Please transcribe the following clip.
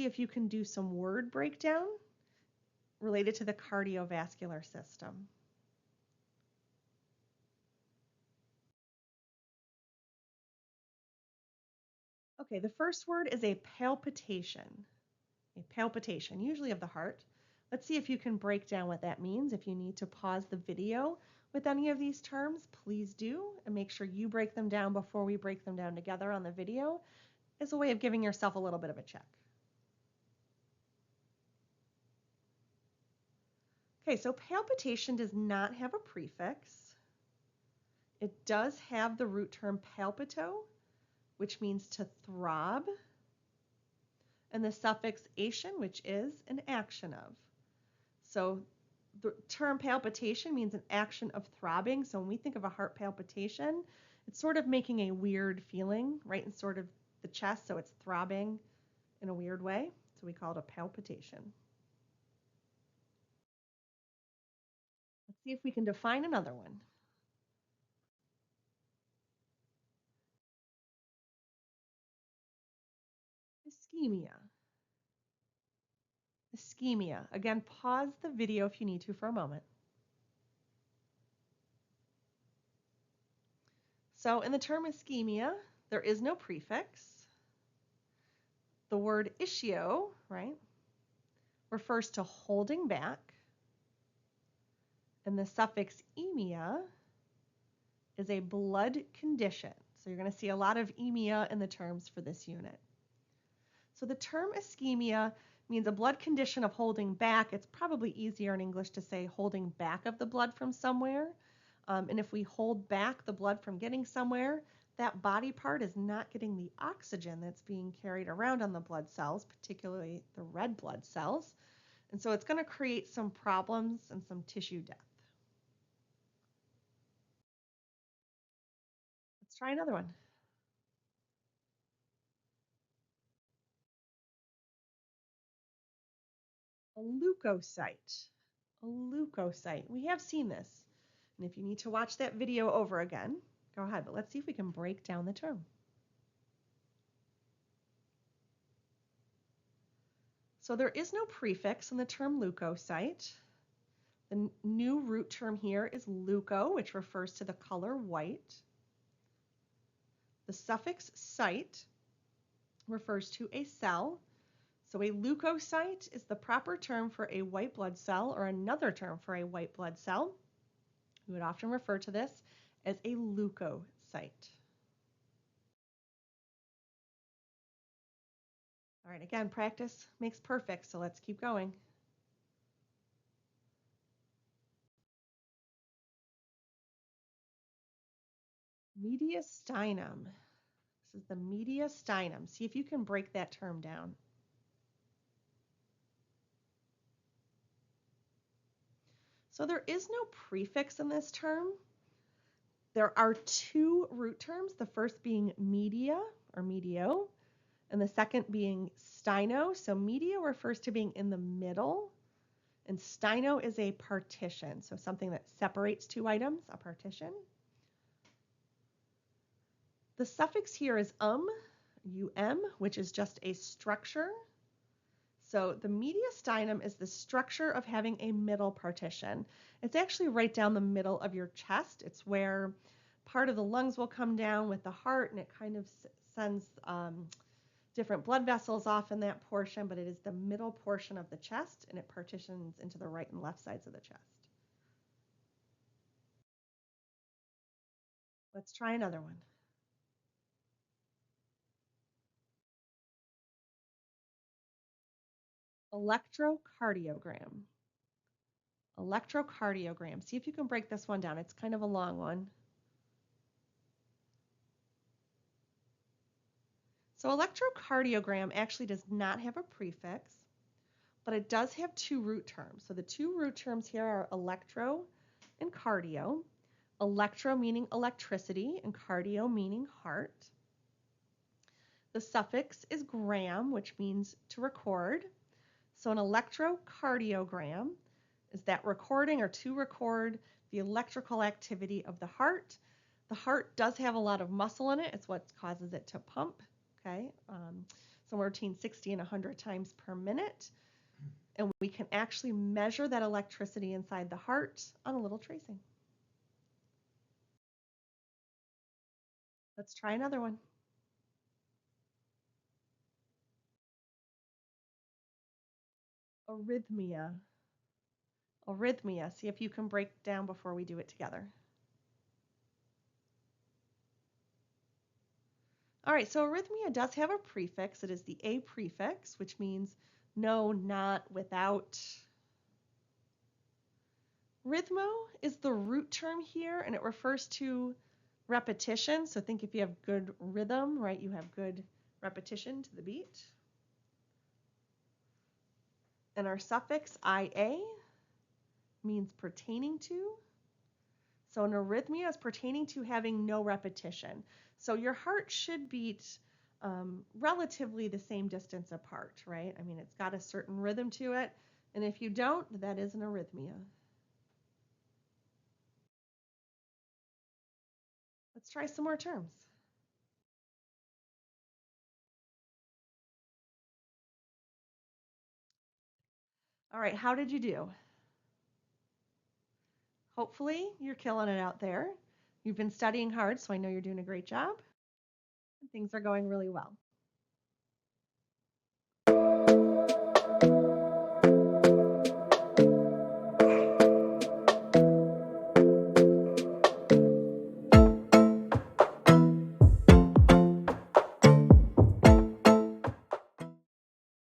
if you can do some word breakdown related to the cardiovascular system. Okay, the first word is a palpitation. A palpitation, usually of the heart. Let's see if you can break down what that means. If you need to pause the video with any of these terms, please do, and make sure you break them down before we break them down together on the video as a way of giving yourself a little bit of a check. Okay, so palpitation does not have a prefix. It does have the root term palpito, which means to throb, and the suffix ation, which is an action of. So the term palpitation means an action of throbbing. So when we think of a heart palpitation, it's sort of making a weird feeling, right, in sort of the chest, so it's throbbing in a weird way. So we call it a palpitation. Let's see if we can define another one. Ischemia. Ischemia. Again, pause the video if you need to for a moment. So in the term ischemia, there is no prefix. The word ischio, right, refers to holding back. And the suffix emia is a blood condition. So you're going to see a lot of emia in the terms for this unit. So the term ischemia means a blood condition of holding back. It's probably easier in English to say holding back of the blood from somewhere. And if we hold back the blood from getting somewhere, that body part is not getting the oxygen that's being carried around on the blood cells, particularly the red blood cells. And so it's going to create some problems and some tissue death. Let's try another one. A leukocyte. A leukocyte. We have seen this. And if you need to watch that video over again, go ahead. But let's see if we can break down the term. So there is no prefix in the term leukocyte. The new root term here is leuko, which refers to the color white. The suffix cyte refers to a cell. So a leukocyte is the proper term for a white blood cell, or another term for a white blood cell. We would often refer to this as a leukocyte. All right, again, practice makes perfect, so let's keep going. Mediastinum. This is the mediastinum. See if you can break that term down. So there is no prefix in this term. There are two root terms, the first being media or medio, and the second being stino. So media refers to being in the middle, and stino is a partition, so something that separates two items, a partition. The suffix here is which is just a structure. So the mediastinum is the structure of having a middle partition. It's actually right down the middle of your chest. It's where part of the lungs will come down with the heart, and it kind of sends different blood vessels off in that portion, but it is the middle portion of the chest, and it partitions into the right and left sides of the chest. Let's try another one. Electrocardiogram. Electrocardiogram. See if you can break this one down. It's kind of a long one. So electrocardiogram actually does not have a prefix, but it does have two root terms. So the two root terms here are electro and cardio. Electro meaning electricity and cardio meaning heart. The suffix is gram, which means to record. So an electrocardiogram is that recording or to record the electrical activity of the heart. The heart does have a lot of muscle in it. It's what causes it to pump. Okay, somewhere between 60 and 100 times per minute. And we can actually measure that electricity inside the heart on a little tracing. Let's try another one. Arrhythmia. Arrhythmia. See if you can break down before we do it together. All right, so arrhythmia does have a prefix. It is the A prefix, which means no, not, without. Rhythmo is the root term here, and it refers to repetition. So think if you have good rhythm, right, you have good repetition to the beat. And our suffix IA means pertaining to. So an arrhythmia is pertaining to having no repetition. So your heart should beat relatively the same distance apart, right? I mean, it's got a certain rhythm to it. And if you don't, that is an arrhythmia. Let's try some more terms. All right, how did you do? Hopefully you're killing it out there. You've been studying hard, so I know you're doing a great job. Things are going really well.